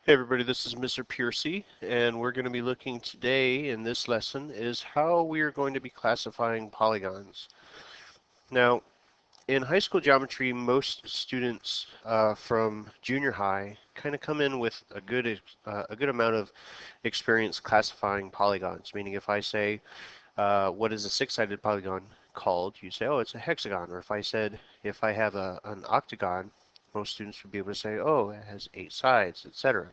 Hey everybody, this is Mr. Piercy, and we're going to be looking today in this lesson is how we are going to be classifying polygons. Now, in high school geometry, most students from junior high kind of come in with a good amount of experience classifying polygons. Meaning, if I say, what is a six-sided polygon called? You say, oh, it's a hexagon. Or if I have an octagon, most students would be able to say, oh, it has 8 sides, etc.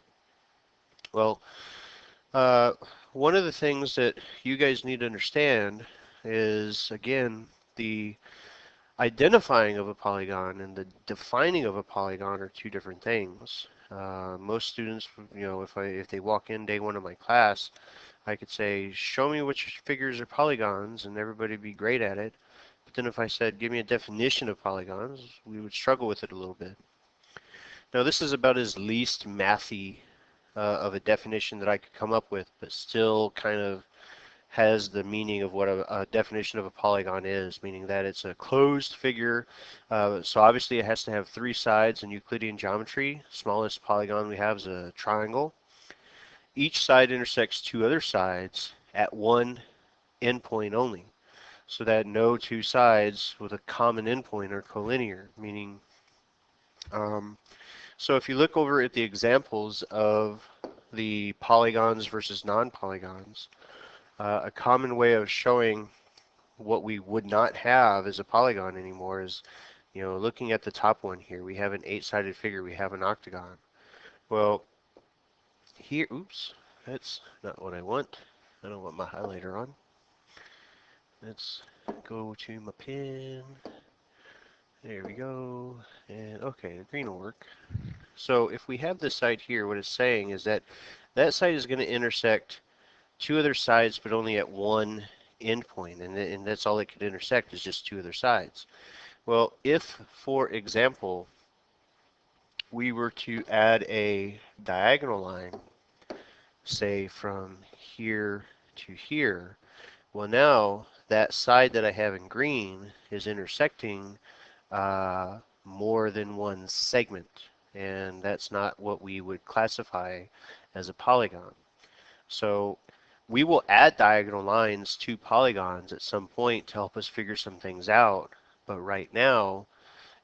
Well, Uh, one of the things that you guys need to understand is, again, the identifying of a polygon and the defining of a polygon are two different things. Most students, if they walk in day one of my class, I could say, show me which figures are polygons, and everybody would be great at it. But then if I said, give me a definition of polygons, we would struggle with it a little bit. Now, this is about as least mathy of a definition that I could come up with, but still kind of has the meaning of what a definition of a polygon is, meaning that it's a closed figure. So obviously it has to have 3 sides in Euclidean geometry. Smallest polygon we have is a triangle. Each side intersects 2 other sides at one endpoint only, so that no 2 sides with a common endpoint are collinear, meaning um, so if you look over at the examples of the polygons versus non-polygons, a common way of showing what we would not have as a polygon anymore is, looking at the top one here, we have an 8-sided figure, we have an octagon. Well, here, oops, that's not what I want. I don't want my highlighter on. Let's go to my pen. There we go. And okay, the green will work. So if we have this side here, what it's saying is that that side is going to intersect 2 other sides, but only at one endpoint, and that's all it could intersect is just 2 other sides. Well, if, for example, we were to add a diagonal line, say from here to here, well now that side that I have in green is intersecting more than one segment, and that's not what we would classify as a polygon. So we will add diagonal lines to polygons at some point to help us figure some things out, but right now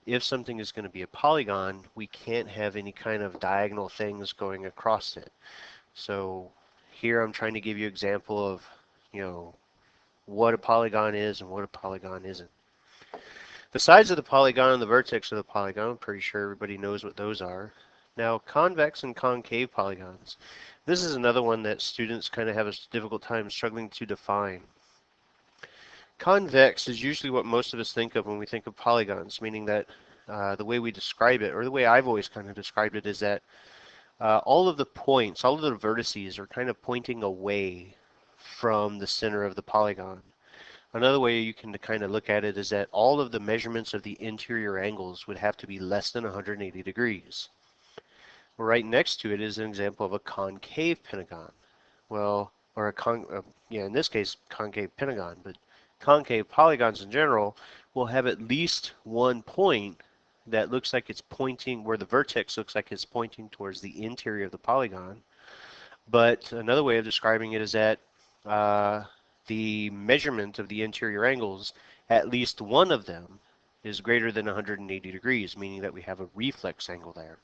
if something is going to be a polygon, we can't have any kind of diagonal things going across it. So here I'm trying to give you an example of, you know, what a polygon is and what a polygon isn't. The sides of the polygon and the vertex of the polygon, I'm pretty sure everybody knows what those are. Now, convex and concave polygons. This is another one that students kind of have a difficult time struggling to define. Convex is usually what most of us think of when we think of polygons, meaning that the way we describe it, or the way I've always kind of described it, is that all of the points, all of the vertices are kind of pointing away from the center of the polygon. Another way you can kind of look at it is that all of the measurements of the interior angles would have to be less than 180 degrees. Right next to it is an example of a concave pentagon. Well, or in this case, concave pentagon, but concave polygons in general will have at least one point that looks like it's pointing, where the vertex looks like it's pointing towards the interior of the polygon. But another way of describing it is that uh, the measurement of the interior angles, at least one of them, is greater than 180 degrees, meaning that we have a reflex angle there.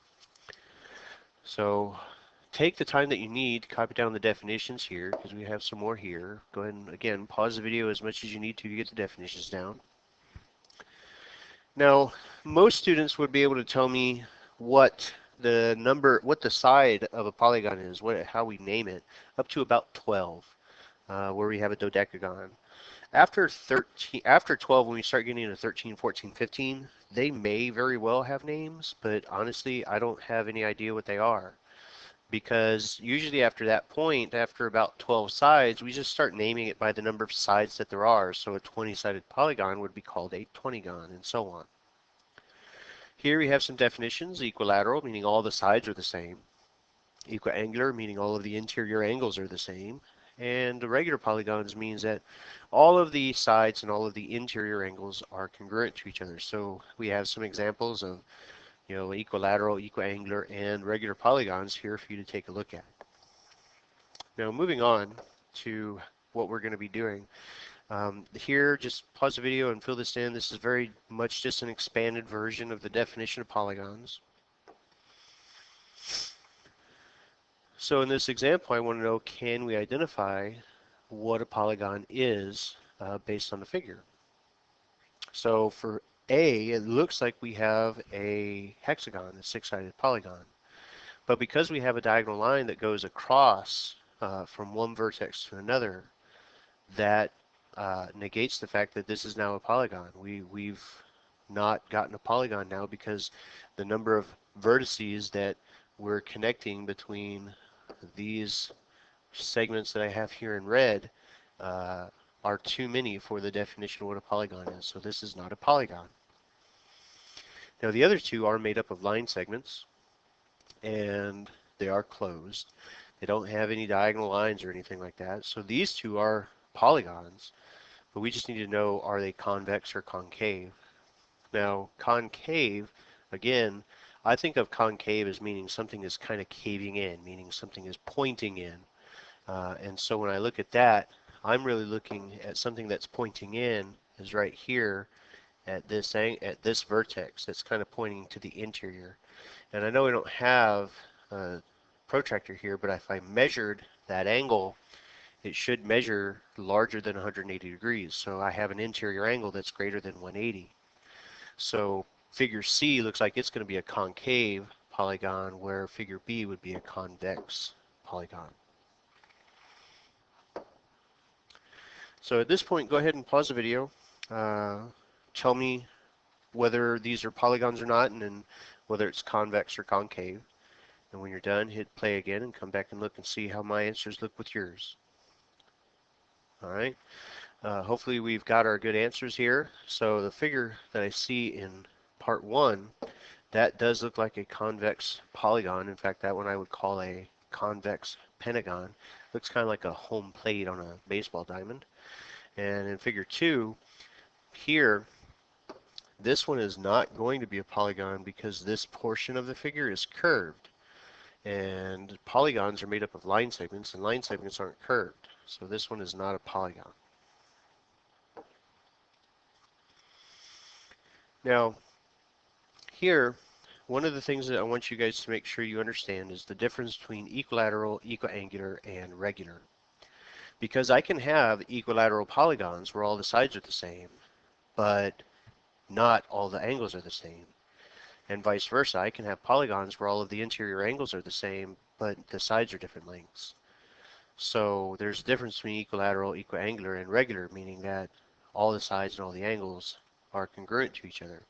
So take the time that you need to copy down the definitions here, because we have some more here. Go ahead and, again, pause the video as much as you need to get the definitions down. Now, most students would be able to tell me what what the side of a polygon is, how we name it, up to about 12, where we have a dodecagon. After 12, when we start getting into 13, 14, 15, they may very well have names, but honestly, I don't have any idea what they are. Because usually after that point, after about 12 sides, we just start naming it by the number of sides that there are. So a 20-sided polygon would be called a 20gon, and so on. Here we have some definitions. Equilateral, meaning all the sides are the same. Equiangular, meaning all of the interior angles are the same. And the regular polygons means that all of the sides and all of the interior angles are congruent to each other. So we have some examples of equilateral, equiangular, and regular polygons here for you to take a look at. Now moving on to what we're going to be doing. Here, just pause the video and fill this in. This is very much just an expanded version of the definition of polygons. So in this example, I want to know, can we identify what a polygon is based on the figure? So for A, it looks like we have a hexagon, a six-sided polygon. But because we have a diagonal line that goes across from one vertex to another, that negates the fact that this is now a polygon. We've not gotten a polygon now because the number of vertices that we're connecting between these segments that I have here in red are too many for the definition of what a polygon is. So this is not a polygon. Now the other two are made up of line segments, and they are closed. They don't have any diagonal lines or anything like that. So these two are polygons, but we just need to know, are they convex or concave? Now concave, again, I think of concave as meaning something is kind of caving in, meaning something is pointing in. And so when I look at that, I'm really looking at something that's pointing in is right here at this vertex that's kind of pointing to the interior. And I know we don't have a protractor here, but if I measured that angle, it should measure larger than 180 degrees. So I have an interior angle that's greater than 180. So figure C looks like it's going to be a concave polygon, where figure B would be a convex polygon. So at this point, go ahead and pause the video. Tell me whether these are polygons or not, and then whether it's convex or concave. And when you're done, hit play again and come back and look and see how my answers look with yours. All right. Hopefully we've got our good answers here. So the figure that I see in part 1, that does look like a convex polygon. In fact, that one I would call a convex pentagon. Looks kind of like a home plate on a baseball diamond. And in figure 2, here, this one is not going to be a polygon because this portion of the figure is curved. And polygons are made up of line segments, and line segments aren't curved. So this one is not a polygon. Now, here, one of the things that I want you guys to make sure you understand is the difference between equilateral, equiangular, and regular. Because I can have equilateral polygons where all the sides are the same, but not all the angles are the same. And vice versa, I can have polygons where all of the interior angles are the same, but the sides are different lengths. So there's a difference between equilateral, equiangular, and regular, meaning that all the sides and all the angles are congruent to each other.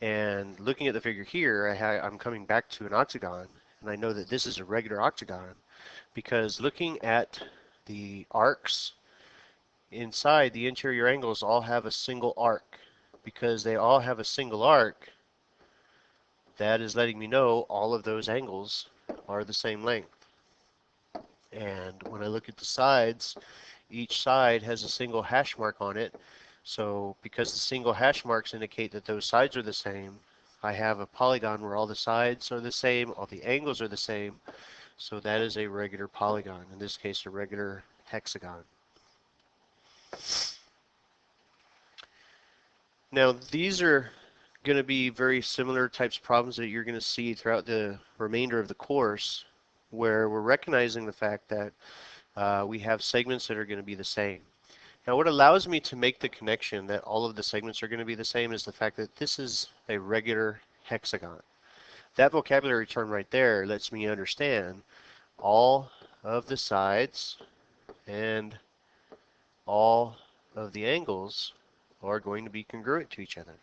And looking at the figure here, I'm coming back to an octagon, and I know that this is a regular octagon because looking at the arcs inside, the interior angles all have a single arc. Because they all have a single arc, that is letting me know all of those angles are the same length. And when I look at the sides, each side has a single hash mark on it. So because the single hash marks indicate that those sides are the same, I have a polygon where all the sides are the same, all the angles are the same. So that is a regular polygon, in this case a regular hexagon. Now these are going to be very similar types of problems that you're going to see throughout the remainder of the course, where we're recognizing the fact that we have segments that are going to be the same. Now what allows me to make the connection that all of the segments are going to be the same is the fact that this is a regular hexagon. That vocabulary term right there lets me understand all of the sides and all of the angles are going to be congruent to each other.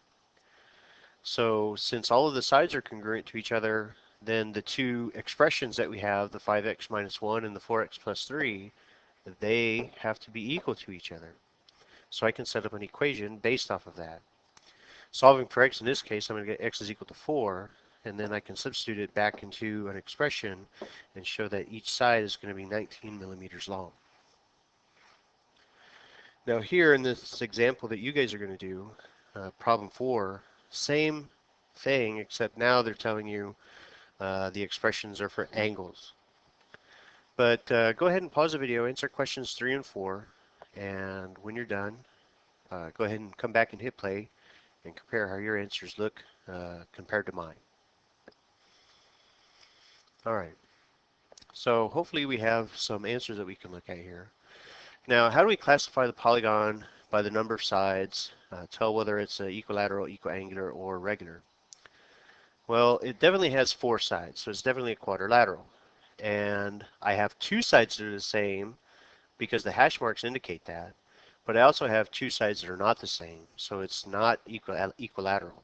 So since all of the sides are congruent to each other, then the two expressions that we have, the 5x minus 1 and the 4x plus 3, they have to be equal to each other. So I can set up an equation based off of that. Solving for x in this case, I'm going to get x is equal to 4, and then I can substitute it back into an expression and show that each side is going to be 19 millimeters long. Now here in this example that you guys are going to do, problem 4, same thing, except now they're telling you the expressions are for angles. But go ahead and pause the video, answer questions 3 and 4, and when you're done, go ahead and come back and hit play and compare how your answers look compared to mine. All right, so hopefully we have some answers that we can look at here. Now, how do we classify the polygon by the number of sides, tell whether it's equilateral, equiangular, or regular? Well, it definitely has 4 sides, so it's definitely a quadrilateral. And I have 2 sides that are the same because the hash marks indicate that, but I also have 2 sides that are not the same, so it's not equilateral.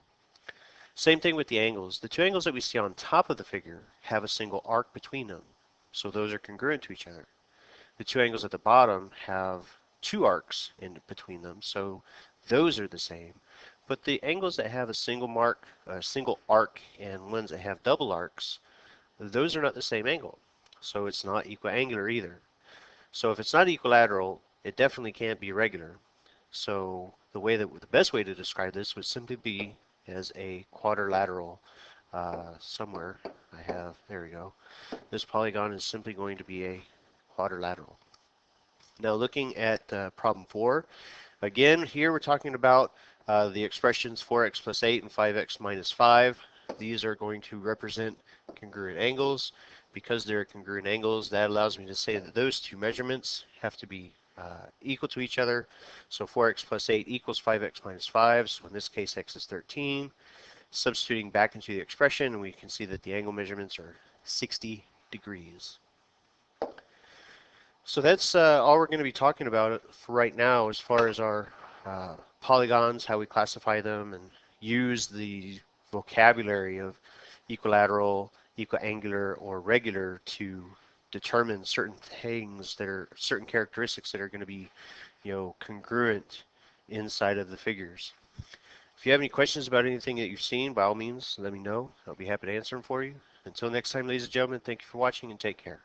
Same thing with the angles. The 2 angles that we see on top of the figure have a single arc between them, so those are congruent to each other. The 2 angles at the bottom have 2 arcs in between them, so those are the same. But the angles that have a single arc, and ones that have double arcs, those are not the same angle. So it's not equiangular either. So if it's not equilateral, it definitely can't be regular. So the best way to describe this would simply be as a quadrilateral. Somewhere there we go. This polygon is simply going to be a quadrilateral. Now looking at problem 4, again here we're talking about the expressions 4x plus 8 and 5x minus 5. These are going to represent congruent angles. Because they're congruent angles, that allows me to say that those 2 measurements have to be equal to each other. So 4x plus 8 equals 5x minus 5, so in this case x is 13. Substituting back into the expression, we can see that the angle measurements are 60 degrees. So that's all we're going to be talking about for right now as far as our polygons, how we classify them, and use the vocabulary of equilateral, equiangular, or regular to determine certain things that are certain characteristics that are going to be, congruent inside of the figures. If you have any questions about anything that you've seen, by all means, let me know. I'll be happy to answer them for you. Until next time, ladies and gentlemen, thank you for watching and take care.